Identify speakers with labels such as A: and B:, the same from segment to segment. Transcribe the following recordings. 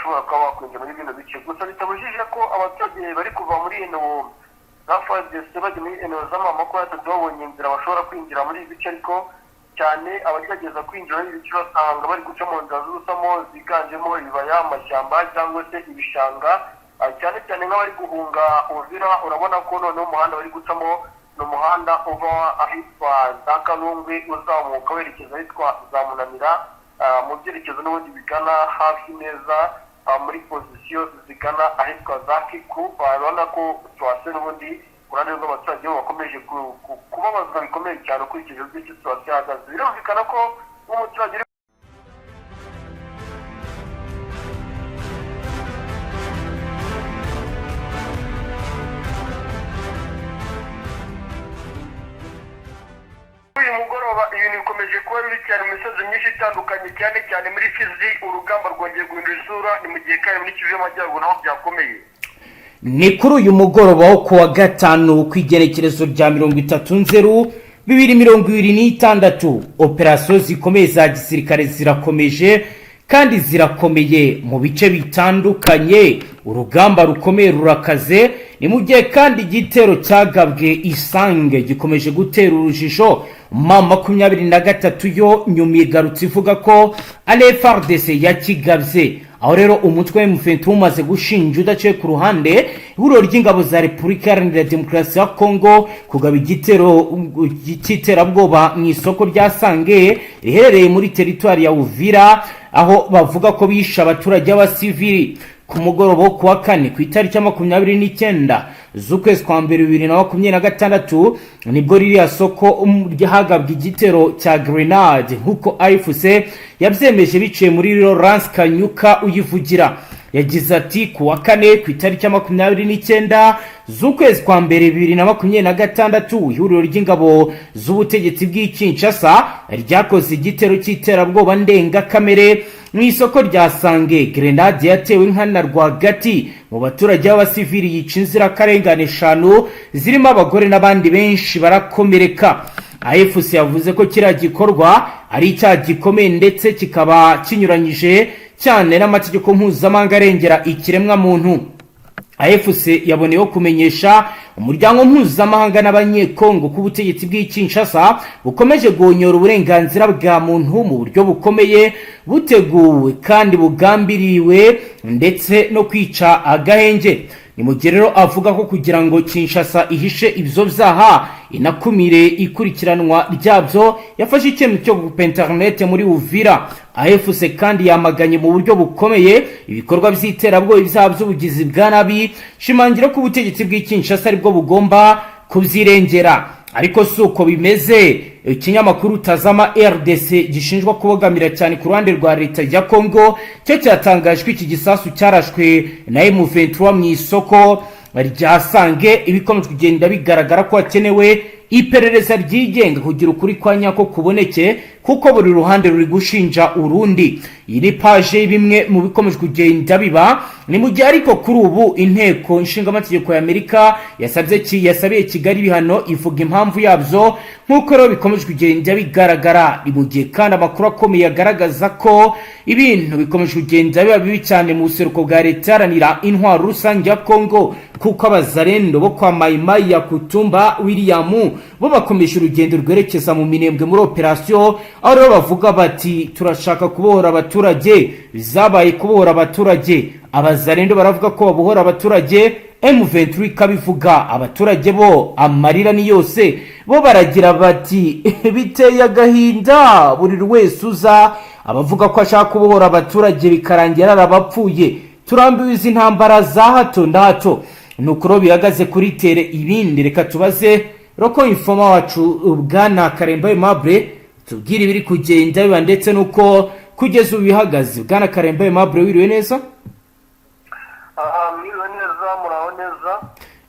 A: bashobora kuba bakwinjira muri bino bice gusa bitabujije ko abaturage bari kuva muri ino za Fardc bajya muri ino z'amamoko babonye inzira bashobora kwinjira muri ibi bice ariko cyane abagerageza kwinjira muri ibi bice basanga bari guca mu nzira z'ubusamo ziganjemo ibibaya amashyamba cyangwa se ibishanga cyane cyane nk'abari guhunga Uvira urabona ko noneho umuhanda bari gucamo ni umuhanda uva ahitwa za Kalungwe uzamuka werekeza ahitwa za Munanira mu byerekezo n'ubundi bigana hafi neza muri pozisiyo zigana ahitwa za Kiku urabona ko situwasiyo n'ubundi kurande rw'abaturage bo bakomeje kubabazwa bikomeye cyane ukurikije uburyo situwasiyo ihagaze birumvikana ko nk'umuturage uyu mugoroba ibintu bikomeje kuba bibi cyane mu misozi myinshi itandukanye cyane cyane muri Fizi urugamba rwongeye guhindura isura ni mu gihe kandi muri Kivu y'Amajyaruguru naho byakomeye
B: ni kuri uyu mugoroba wo kuwa gatanu ku igenekerezo rya 30/02/2026 operasiyo zikomeye za gisirikare zirakomeje kandi zirakomeye mu bice bitandukanye urugamba rukomeye rurakaze ni mu gihe kandi igitero cyagabwe Isange gikomeje gutera urujijo mama 23 yo nyuma igarutse ivuga ko ale Fardc yakigabye aho rero umutwe w'M23 umaze gushinja udaciye ku ruhande ihuriro ry'ingabo za Repubulika Iharanira Demokarasi ya Kongo kugaba igiterabwoba mu isoko rya Sange riherereye muri teritwari ya Uvira aho bavuga ko bisha abaturage b'abasivili ku mugoroba wo kuwa kane ku itariki ya 29 z'ukwezi kwa mbere 2026 nibwo ririya soko ryahagabwa igitero cya grenade nkuko AFC yabyemeje biciye muri Lawrence Kanyuka uyivugira yagize ati kuwa kane ku itariki ya 29 z'ukwezi kwa mbere 2026 ihuriro ry'ingabo z'ubutegetsi bw'Kinshasa ryakoze igitero cy'iterabwoba ndenga kamere mu isoko rya Sange grenade yatewe nkana rwagati mu baturage b'abasivili yica inzirakarengane 5 zirimo abagore n'abandi benshi barakomereka AFC yavuze ko kira gikorwa ari icyaha gikomeye ndetse kikaba kinyuranyije cyane n'amategeko mpuzamahanga arengera ikiremwa muntu AFC yaboneyeho kumenyesha umuryango mpuzamahanga n'abanyekongo ku butegetsi bw'Kinshasa bukomeje guhonyora uburenganzira bwa muntu mu buryo bukomeye buteguwe kandi bugambiriwe ndetse no kwica agahenge ni mu gihe rero avuga ko kugira ngo Kinshasa ihishe ibyo byaha inakumire ikurikiranwa ryabyo yafashe icyemezo cyo gupa internet muri Uvira AFC kandi yamaganye mu buryo bukomeye ibikorwa by'iterabwoba ibyaha by'ubugizi bwa nabi shimangira ko ubutegetsi bw'Kinshasa aribwo bugomba kubyirengera ariko suko bimeze ikinyamakuru Tazama RDC gishinjwa kubogamira cyane ku ruhande rwa leta ya Kongo cyo cyatangajwe iki gisasu cyarashwe na M23 mu isoko rya Sange ibikomeje kugenda bigaragara ko hakenewe iperereza ryigenga kugira ukuri kwa nyako kuboneke kuko buri ruhande ruri gushinja urundi iri page bimwe mu bikomeje kugenda biba ni mu gihe ariko kuri ubu inteko nshingamategeko ya Amerika yasabiye Kigali bihano ivuga impamvu yabyo nkuko rero bikomeje kugenda bigaragara ni mu gihe kandi amakuru akomeye agaragaza ko ibintu bikomeje kugenda biba bibi cyane mu buseruko bwa leta yaranira intwaro rusange ya Kongo kuko abazarendo bo kwa Maimai ya Kutumba William bo bakomeje urugendo rwerekeza mu minembwe muri operasiyo aho rero bavuga bati turashaka kubohora abaturage bizabaye kubohora abaturage abazarendo baravuga ko babohora abaturage M23 kabivuga abaturage bo amarira ni yose bo baragira bati biteye agahinda buri wese uza abavuga ko ashaka kubohora abaturage bikarangira arabapfuye turambiwe izi ntambara za hato na hato nukuro bihagaze kuri tere ibindi reka tubaze roko informa wacu Bwana Karemba Aimable tubwire ibiri kugenda biba ndetse nuko kugeza ubihagaze Bwana Karemba Aimable wiriwe neza
A: mwiriwe neza muraho neza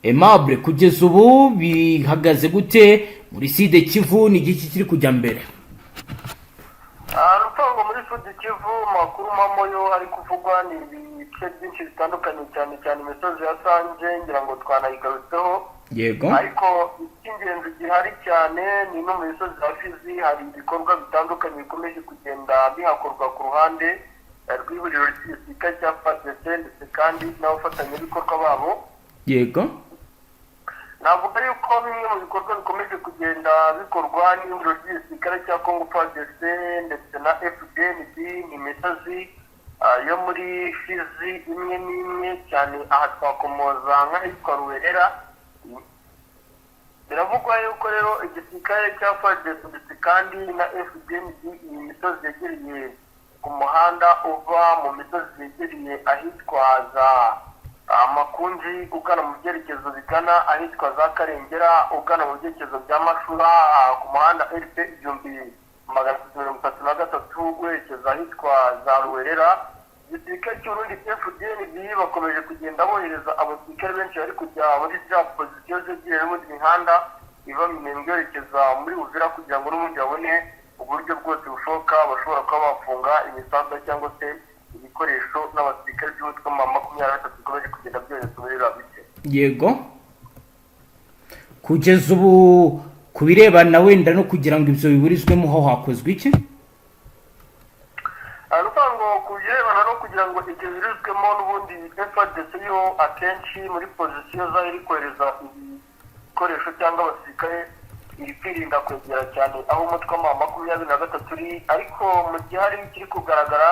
B: Aimable kugeza ubu bihagaze gute muri Sud Kivu ni giki kiri kujya mbere
A: rutango muri Sud Kivu makuru mamoyo ari kuvugwa ni ibice byinshi bitandukanye cyane cyane imisozi ya Sange ngira ngo twanayigarutseho
B: yego
A: ariko icy'ingenzi gihari cyane ni no mu misozi ya Fizi hari ibikorwa bitandukanye bikomeje kugenda bihakorwa ku ruhande rw'ihuriro ry'igisirikare cya Fardc ndetse kandi n'abafatanyabikorwa babo.
B: Yego.
A: Navuga yuko bimwe mu bikorwa bikomeje kugenda bikorwa n'ihuriro ry'igisirikare cya Congo Fardc ndetse na Fdnb n'imisozi yo muri Fizi imwe n'imwe cyane aha twakomoza nk'ahitwa Ruwerera. Biravugwa yuko rero igisirikare cya Fardc ndetse kandi na Fdnb iyi misozi yegereye ku muhanda uva mu misozi yegereye ahitwa za Makunji ugana mu byerekezo bigana ahitwa za Karengera ugana mu byerekezo bya Mashura ku muhanda RP 1333 werekeza ahitwa za Ruwerera. Igisirikare cy'Uburundi Fdnb bakomeje kugenda bohereza abasirikare benshi bari kujya muri za pozisiyo zegereye n'ubundi mihanda iva mu Minembwe yerekeza muri Uvira kugira ngo n'ubundi babone uburyo bwose bushoboka bashobora kuba bafunga imisanzu cyangwa se ibikoresho n'abasirikare by'umutwe wa 23 bikomeje kugenda byoherezwa muri Rabite.
B: Yego. Kugeza ubu kubirebana wenda no kugira ngo ibyo biburizwemo ho hakozwe iki?
A: Arufango kubirebana no kugira ngo ibyo biburizwemo n'ubundi Fardc yo akenshi muri pozisiyo za iri kohereza ibikoresho cyangwa abasirikare iri kwirinda kwegera cyane aho umutwe wa 23 uri, ariko mu gihe hari ikiri kugaragara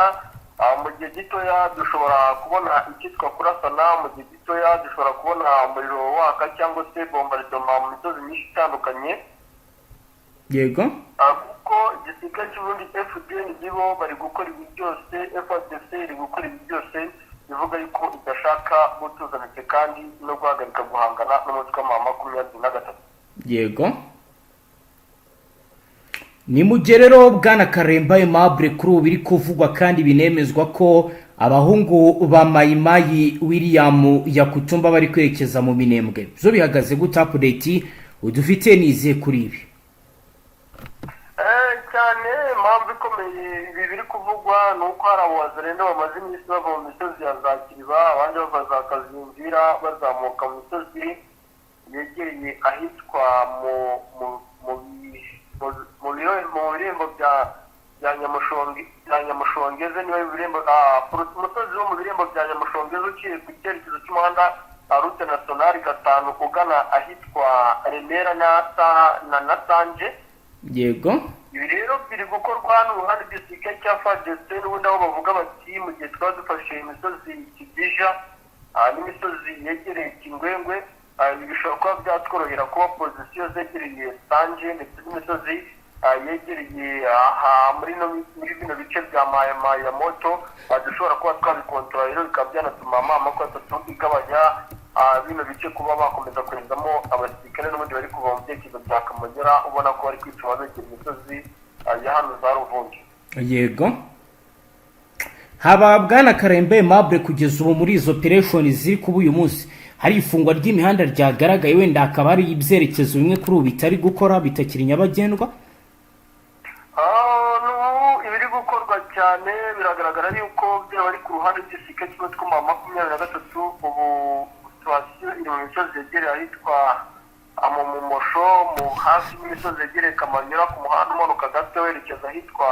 A: mu gihe gitoya dushobora kubona icyitwa kurasana, mu gihe gitoya dushobora kubona umuriro waka cyangwa se bombardement mu misozi myinshi itandukanye.
B: Yego.
A: Kuko igisirikare cy'Uburundi Fdnb bo bari gukora ibi byose, Fardc iri gukora ibi byose bivuga yuko idashaka gutuza ndetse kandi no guhagarika guhangana n'umutwe wa 23.
B: Yego. Ni mugerero bwana Karemba Aimable kuri ubu biri kuvugwa kandi binemezwa ko abahungu ba Mayimayi William Yakutumba bari kwerekeza mu Minembwe. Byo bihagaze gute update udufite nize kuri ibi?
A: Cyane mpamvu ikomeye ibi biri kuvugwa nuko hari abazarenda bamaze iminsi bava mu misozi ya za Kiriba abandi bava za Kazingira bazamuka mu misozi yegereye ahitwa mu birembo bya Nyamushongeze niwe birembo umusozi wo mu birembo bya Nyamushongeze uciye ku cyerekezo cy'umuhanda route nationale 5 ugana ahitwa Remera na Sanje.
B: Yego.
A: Ibi rero biri gukorwa n'uruhande rw'igisirikare cya Fardc n'ubundi aho bavuga bati mu gihe twadufashe imisozi Kibija n'imisozi yegereye Kingwengwe bishobora kuba byatworohera kuba pozisiyo zegereye Sanje ndetse n'imisozi yegereye muri bino bice bya Maya Moto dushobora kuba twabikontorora rero bikaba byanatuma M23 igabanya bino bice kuba bakomeza koherezamo abasirikare n'ubundi bari kuva mu byerekezo bya Kamagera ubona ko bari kwicuma begera imisozi ya hano za Ruvungi.
B: Yego. Haba bwana Karemba Aimable kugeza ubu muri izo operation ziri kuba uyu munsi hari ifungwa ry'imihanda ryagaragaye wenda akaba ari ibyerekezo bimwe kuri ubu bitari gukora bitakiri nyabagendwa?
A: Ibiri gukorwa cyane biragaragara yuko byaba ari ku ruhande rw'igisirikare cy'umutwe wa 23 ubu situasiyo iri mu misozi yegereye ahitwa mu Mosho mu hafi y'imisozi yegereye Kamanyura ku muhanda umanuka gato werekeza ahitwa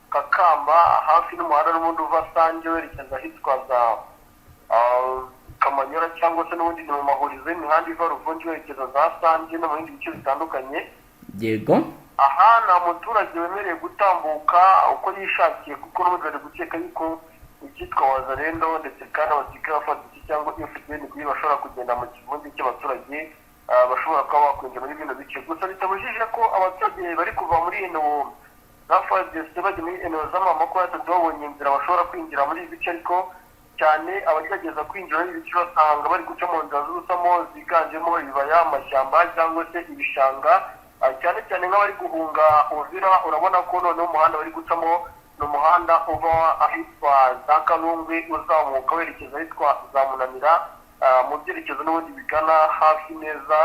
A: Kakamba hafi n'umuhanda n'ubundi uva Sanje werekeza ahitwa za Kamanyura cyangwa se n'ubundi ni mu mahurizo y'imihanda iva Ruvungi werekeza za Sanje no mu bindi bice bitandukanye.
B: Yego.
A: Aha nta muturage wemerewe gutambuka uko yishakiye kuko n'ubundi bari gukeka yuko icyitwa wazarendo ndetse kandi abasirikare Fardc cyangwa Fdnb bashobora kugenda mu kivundi cy'abaturage bashobora kuba bakwinjira muri bino bice. Gusa bitabujije ko abaturage bari kuva muri ino za Fardc bajya muri ino z'amamakuru babonye inzira bashobora kwinjira muri ibi bice, ariko cyane abagerageza kwinjira muri ibi bice basanga bari guca mu nzira z'ubusamo ziganjemo ibibaya, amashyamba cyangwa se ibishanga, cyane cyane nk'abari guhunga Uvira. Urabona ko noneho umuhanda bari gucamo ni umuhanda uva ahitwa za Kalungwe uzamuka werekeza ahitwa za Munanira mu byerekezo n'ubundi bigana hafi neza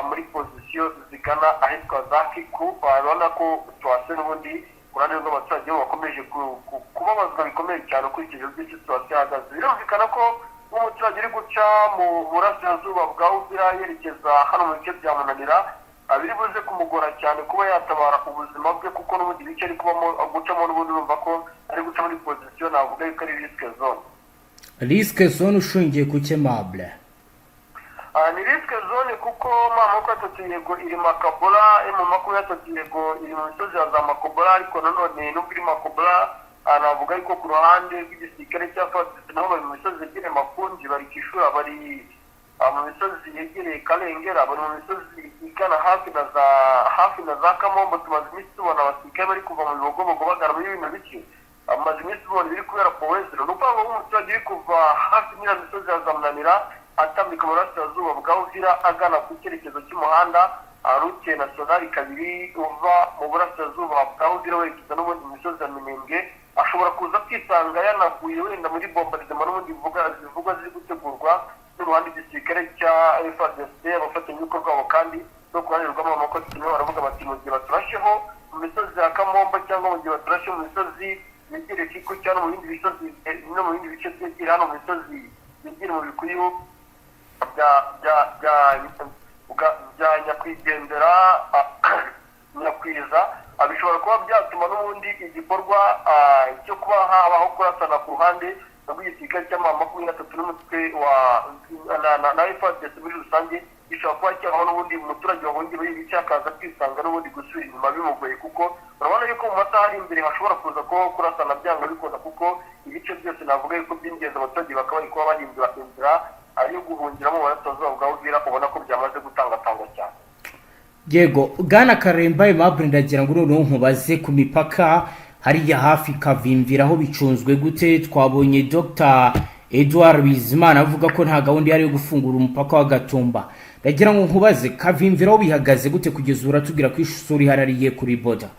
A: muri pozisiyo zigana ahitwa za Kiku. Urabona ko situasiyo n'ubundi uruhande rw'abaturage bo bakomeje kubabazwa bikomeye cyane ukurikije uburyo situasiyo ihagaze. Birumvikana ko nk'umuturage uri guca mu burasirazuba bwa Uvira yerekeza hano mu bice bya Munanira biri buze kumugora cyane kuba yatabara ubuzima bwe, kuko n'ubundi bice ari kubamo gucamo n'ubundi urumva ko ari guca muri position navuga yuko ari risque zone.
B: Risque zone ushingiye ku Aimable?
A: Ni risque zone kuko mama ko atotiyego iri Makobora, mama ko atotiyego iri mu misozi ya za Makobora, ariko nanone n'ubwo iri Makobora anavuga yuko ku ruhande rw'igisirikare cya Fardc naho bari mu misozi yegereye Makunji, bari Kishura, bari mu misozi yegereye Karengera, bari mu misozi igana hafi na za Kamombo. Tumaze iminsi tubona abasirikare bari kuva mu bibogobogo bagana muri bino bice, amaze iminsi tubona biri kubera Powezero. Ni ukuvuga ngo umuturage uri kuva hafi n'iyo misozi ya Zamunanira atambika mu burasirazuba bwa Uvira agana ku cyerekezo cy'umuhanda Route Nationale 2 uva mu burasirazuba bwa Uvira werekeza n'ubundi mu misozi ya Minembwe, ashobora kuza kwisanga yanaguye wenda muri bombardement n'ubundi zivugwa ziri gutegurwa n'uruhande igisirikare cya Fdnb, abafatanyabikorwa babo kandi no ku ruhande rw'amaboko kimwe baravuga bati mu gihe baturasheho mu misozi ya Kamombo cyangwa mu gihe baturashe mu misozi yegereye Kiko cyangwa mu bindi bisozi no mu bindi bice byegera hano mu misozi yegereye mu bikuyu bya nyakwigendera nyakwiza, bishobora kuba byatuma n'ubundi igikorwa cyo kuba habaho kurasana ku ruhande rw'igisirikare cy'amakumyabiri n'umutwe na Fdc muri rusange, gishobora kuba cyabaho n'ubundi umuturage wahungiye muri ibi bice akaza kwisanga n'ubundi gusubira inyuma bimugoye, kuko urabona yuko mu masaha ari imbere hashobora kuza kubaho kurasana byanga bikunda, kuko ibice byose navuga yuko by'ingenzi abaturage bakaba bari kuba bahindura inzira ariyo guhungiramo baratazuba bwa Uvira, ubona ko byamaze gutangatangwa cyane.
B: Yego, Bwana Karemba Aimable, ndagira ngo noneho nkubaze ku mipaka hariya hafi Kavimvira aho bicunzwe gute? Twabonye Dr Edouard Bizimana avuga ko nta gahunda yari yo gufungura umupaka wa Gatumba. Ndagira ngo nkubaze Kavimvira aho bihagaze gute kugeza uratubwira ko ishusho riharariye kuri border?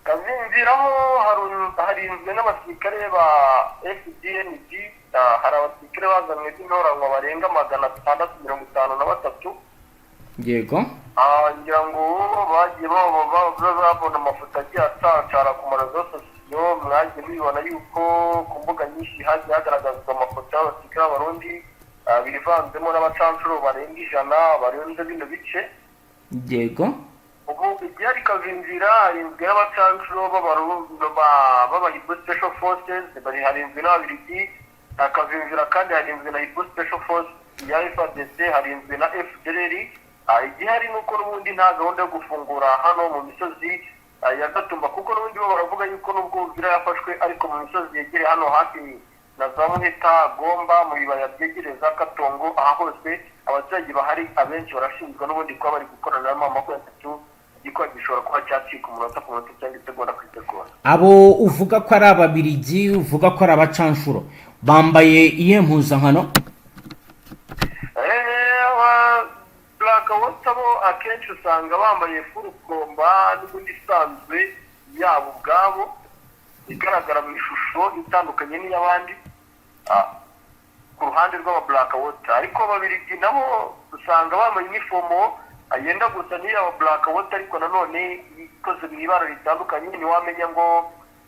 A: Kavimvira ho harinzwe n'abasirikare ba Fdnb, hari abasirikare bazanwe by'intoranwa barenga 653.
B: Yego,
A: ngira ngo bagiye babona amafoto agiye atancara ku marezo sosiyo, mwagiye mubibona yuko ku mbuga nyinshi hagiye hagaragazwa amafoto y'abasirikare b'abarundi bivanzemo n'abacancuro barenga 100 barenze bino bice.
B: yego,
A: ubu igihe ari Kavimvira harinzwe n'abacancuro b'abahibo special forces, harinzwe n'ababirigi. Kavimvira kandi harinzwe na hibo special force ya Fdc, harinzwe na FDLR. Igihari nuko n'ubundi nta gahunda yo gufungura hano mu misozi ya Gatumba, kuko n'ubundi bo baravuga yuko nubwo Uvira yafashwe ariko mu misozi yegereye hano hafi na za Muheta, Gomba, mu bibaya byegereye za Katongo, aha hose abaturage bahari abenshi barashinzwe n'ubundi kuba bari gukorana n'amakumyabiri gikora gishobora kuba cyacika umunota ku munota cyangwa isegonda ku isegonda. Abo
B: uvuga ko ari ababirigi, uvuga ko ari abacanshuro, bambaye iyihe mpuzankano?
A: Bo akenshi usanga bambaye furukomba n'ubundi isanzwe yabo ubwabo igaragara mu ishusho itandukanye n'iy'abandi ku ruhande rw'aba-Blackwater, ariko ababirigi nabo usanga bambaye inifomo yenda gusa n'iy'aba Blackwater, ariko nanone ikoze mu ibara ritandukanye, ntiwamenya ngo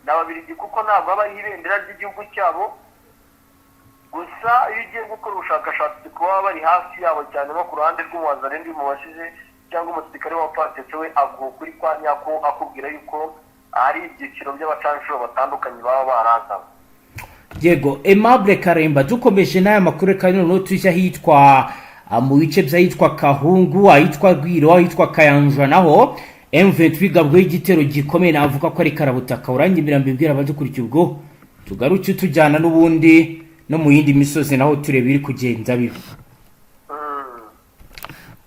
A: ni ababirigi kuko ntabwo aba ari ibendera ry'igihugu cyabo. Gusa iyo ugiye gukora ubushakashatsi kuba bari hafi yabo cyane nko ku ruhande rw'umuwazarindi mubashije cyangwa umusirikare wa Fardc we avuga kuri kwa nyako akubwira yuko ari ibyiciro by'abacancuro batandukanye baba barazamo.
B: Yego, Aimable Karemba, dukomeje n'aya makuru kandi noneho tujya hitwa mu bice by'ahitwa Kahungu, ahitwa Rwiro, ahitwa Kayanja, naho M23 gabwe igitero gikomeye navuga ko ari karabutaka. Urangimbira mbibwira abadukurikiye ubwo tugaruke tujyana n'ubundi no mu yindi misozi naho turebe iri kugenda biba.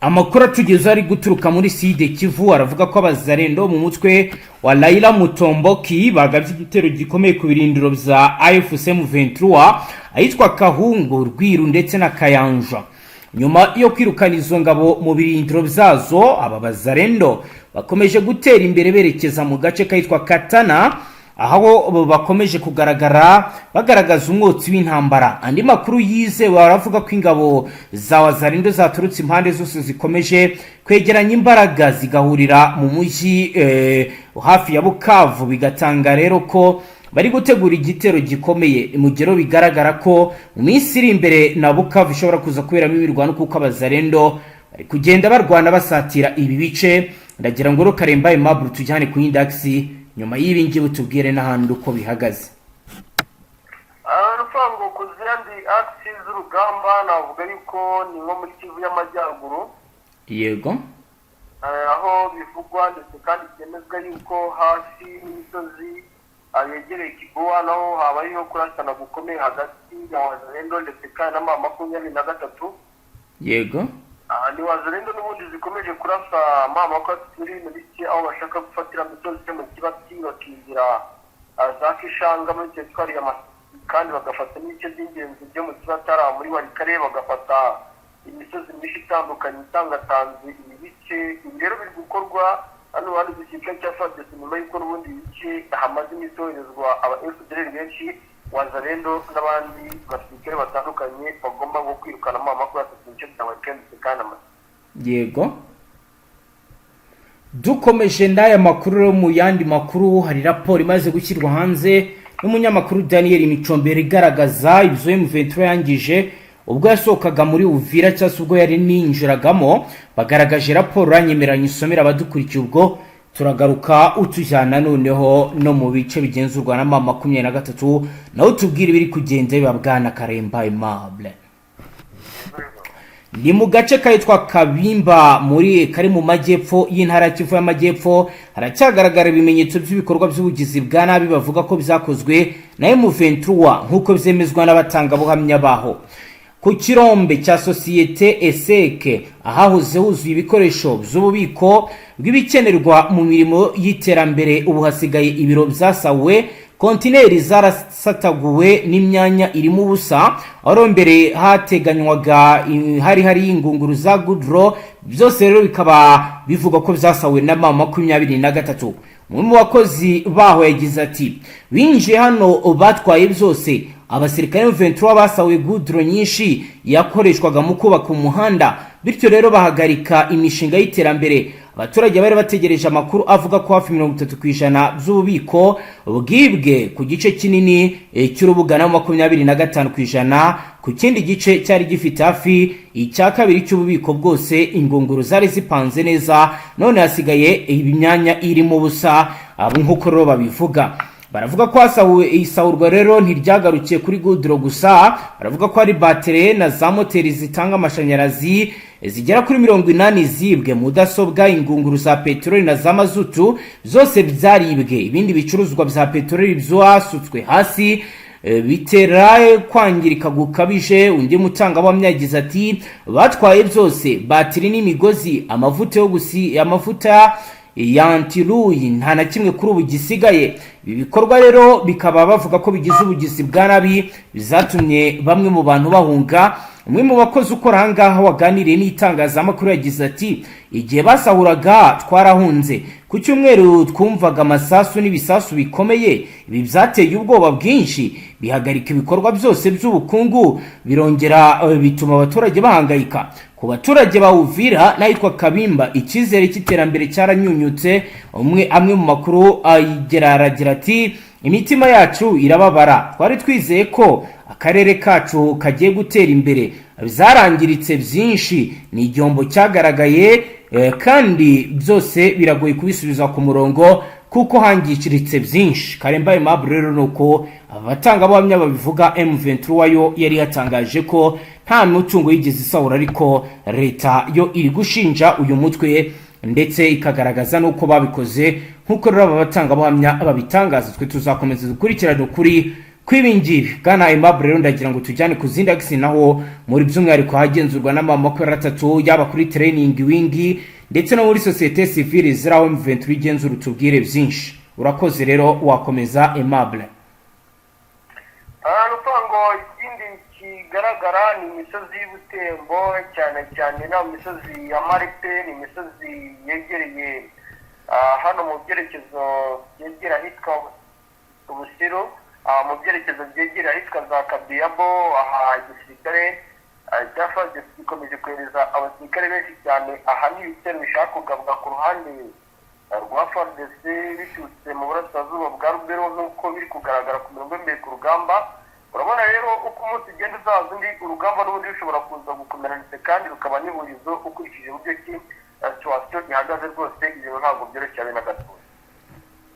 B: Amakuru atugeze ari guturuka muri Side Kivu aravuga ko abazarendo mu mutwe wa Laila Mutomboki bagabye igitero gikomeye ku birindiro bya AFC M23 ahitwa Kahungu, Rwiru ndetse na Kayanja. Nyuma yo kwirukana izo ngabo mu birindiro byazo, aba bazarendo bakomeje gutera imbere berekeza mu gace kahitwa Katana, aho bakomeje bagaragaza umwotsi w'intambara. Andi makuru yize baravuga ko ingabo za wazarendo zaturutse impande zose zikomeje kwegeranya imbaraga zigahurira mu mujyi hafi ya Bukavu, bigatanga rero ko bari gutegura igitero gikomeye. Mugero bigaragara ko mu minsi iri imbere na Bukavu ishobora kuza kuberamo imirwano, kuko abazarendo bari kugenda barwana basatira ibi bice. Ndagira ngo Karemba Aimable tujyane ku index nyuma y'ibi ngibi tubwire n'ahandi uko bihagaze.
A: Rufango kuzirandi ACTU z'urugamba navuga yuko ni nko muri Kivu y'Amajyaruguru.
B: Yego.
A: Aho bivugwa ndetse kandi byemezwa yuko hasi n'imisozi yegereye Kibuwa naho habayeho kurasana gukomeye hagati ya Wazalendo ndetse kandi na mama 23.
B: Yego.
A: Ni Wazalendo n'ubundi zikomeje kurasa mama ko turi mu bice aho bashaka gufatira imisozi yo mu kibati bakingira za Kishanga muri teritwari ya kandi bagafata n'ibice by'ingenzi byo mu kibatara muri Warikare bagafata imisozi myinshi itandukanye itangatanze ibi bice. Rero biri gukorwa hano bari gushyika cya Fardc nyuma y'uko n'ubundi bice hamaze imisoherezwa aba FDLR benshi Wazalendo n'abandi basirikare batandukanye bagomba ngo kwirukana mama ko yatsinze cya weekend kandi
B: Yego. Dukomeje ndaya makuru mu yandi makuru, hari raporo imaze gushyirwa hanze n'umunyamakuru Daniel Micombero igaragaza ibyo M23 yangije ubwo yasokaga muri Uvira cyangwa ubwo yari ninjiragamo. Bagaragaje raporo ranyemeranye isomera abadukurikiye, ubwo turagaruka utujyana noneho no mu bice bigenzurwa na mama 23 naho tubwire biri kugenda bibabwana Karemba Aimable. Ni mu gace kayitwa Kabimba muri kari mu majyepfo y'intara Kivu y'Amajyepfo haracyagaragara ibimenyetso by'ibikorwa by'ubugizi bwa nabi bavuga ko bizakozwe na M23 nkuko byemezwa n'abatanga buhamya baho. Ku kirombe cya sosiyete Eseke ahahoze huzuye ibikoresho by'ububiko bw'ibikenerwa mu mirimo y'iterambere, ubu hasigaye ibiro byasawe, kontineri zarasataguwe n'imyanya irimo ubusa, aho mbere hateganywaga hari ingunguru za Goudron. Byose rero bikaba bivuga ko byasawe na mama 23. Umwe mu bakozi baho yagize ati binjiye hano batwaye byose. Abasirikare 23 basawe Goudron nyinshi yakoreshwaga mu kubaka umuhanda, bityo rero bahagarika imishinga y'iterambere. Abaturage bari bategereje amakuru avuga ko hafi 30% by'ububiko bwibwe ku gice kinini cy'urubuga na 25% ku kindi gice cyari gifite hafi icya kabiri cy'ububiko bwose. Ingunguru zari zipanze neza, none hasigaye imyanya irimo ubusa. Abo nkuko rero babivuga, baravuga ko isahurwa rero ntiryagarukiye kuri Goudron gusa. Baravuga ko ari batterie na za moteri zitanga amashanyarazi zigera kuri 80 zibwe, mudasobwa, ingunguru za petroli na za mazutu zose byaribwe. Ibindi bicuruzwa bya petroli byasutswe hasi bitera kwangirika gukabije. Undi mutanga wamyagize ati batwaye byose, batiri n'imigozi, amavuta ya antiruyi nta na kimwe kuri ubu gisigaye. Ibi bikorwa rero bikaba bavuga ko bigize ubugizi bwa nabi bizatumye bamwe mu bantu bahunga. Umwe mu bakozi ukora ahangaha waganiriye n'itangazamakuru yagize ati igihe basahuraga twarahunze, ku cyumweru twumvaga amasasu n'ibisasu bikomeye. Ibi byateye ubwoba bwinshi, bihagarika ibikorwa byose by'ubukungu, birongera bituma abaturage bahangayika. Ku baturage ba Uvira n'ahitwa Kabimba icyizere cy'iterambere cyaranyunyutse. Amwe mu makuru aragira ati imitima yacu irababara, twari twizeye ko akarere kacu kagiye gutera imbere, bizarangiritse byinshi, ni igihombo cyagaragaye kandi byose biragoye kubisubiza ku murongo kuko hangikiritse byinshi. Karemba Aimable rero nuko abatanga buhamya babivuga. M23 yo yari yatangaje ko nta mutungo yigeze isahura, ariko leta yo iri gushinja uyu mutwe ndetse ikagaragaza nuko babikoze. Nkuko rero abatanga buhamya babitangaza, twe tuzakomeza dukurikirana ukuri kwibingibi. Bwana Aimable rero ndagira ngo tujyane ku zindi agisi, naho muri by'umwihariko hagenzurwa na mama 23 yaba kuri training wingi ndetse no muri societe civile ziraho M23 igenzura. Tubwire byinshi. Urakoze rero, wakomeza Aimable.
A: Rupango ikindi kigaragara ni imisozi y'Ubutembo, cyane cyane na imisozi ya Marite, ni imisozi yegereye hano mu byerekezo byegera hitwa Ubusiro, mu byerekezo byegera hitwa za Kabiyabo. Aha igisirikare cya Fardc gikomeje kohereza abasirikare benshi cyane. Aha ni ibitero bishaka kugabwa ku ruhande rwa Fardc biturutse mu burasirazuba bwa Rugendo nk'uko biri kugaragara ku mirongo imbere ku rugamba. urabona rero uko umunsi ugenda uzaza undi urugamba n'ubundi rushobora kuza gukomeranitse kandi rukaba n'ihurizo ukurikije uburyo ki situwasiyo ihagaze rwose ibintu ntabwo byoroshye habe na gatoya.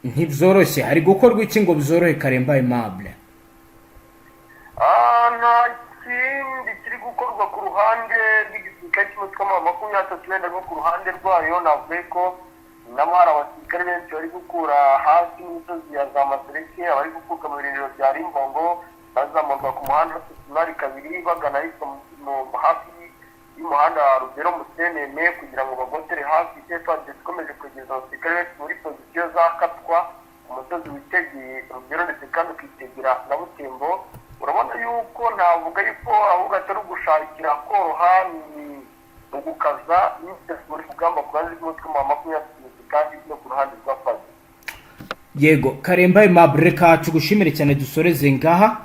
B: Ntibyoroshye, hari gukorwa iki ngo byorohe Karemba Aimable?
A: Nta kindi kiri gukorwa ku ruhande rw'igisirikare cy'umutwe wa makumyabiri wenda no ku ruhande rwayo navuye ko nabo hari abasirikare benshi bari gukura hasi n'imisozi ya za Masereke, abari gukuka mu birindiro bya Rimbongo bazamurwa ku muhanda Seminari kabiri bagana hafi y'umuhanda Rugendo Musenene kugira ngo bagotere hafi Fdnb ikomeje kugeza abasirikare benshi muri pozisiyo zakatwa ku musozi witegeye Rugendo ndetse kandi ukitegera na Butembo. Urabona yuko navuga yuko ahubwo atari ugushakira koroha ni ugukaza muri kugamba ku ruhande rw'umutwe wa makumyabiri kandi no ku ruhande rwa Fardc.
B: Yego Karemba Aimable, reka tugushimire cyane dusoreze ngaha.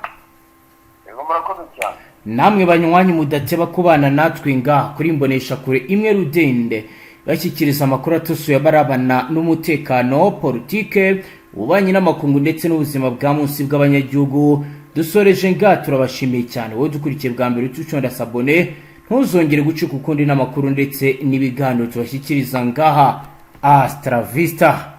A: Yego murakoze cyane. Namwe
B: banywanyi mudateba kubana natwe ngaha kuri imbonesha kure imwe Rugendo bashyikiriza amakuru atusuye abarabana n'umutekano, politike, ububanyi n'amakungu ndetse n'ubuzima bwa munsi bw'abanyagihugu. Dusoreje ngaha turabashimiye cyane wowe dukurikiye bwa mbere utuconda sabone, ntuzongere gucika ukundi n'amakuru ndetse n'ibiganiro tubashyikiriza ngaha. Hasta la vista.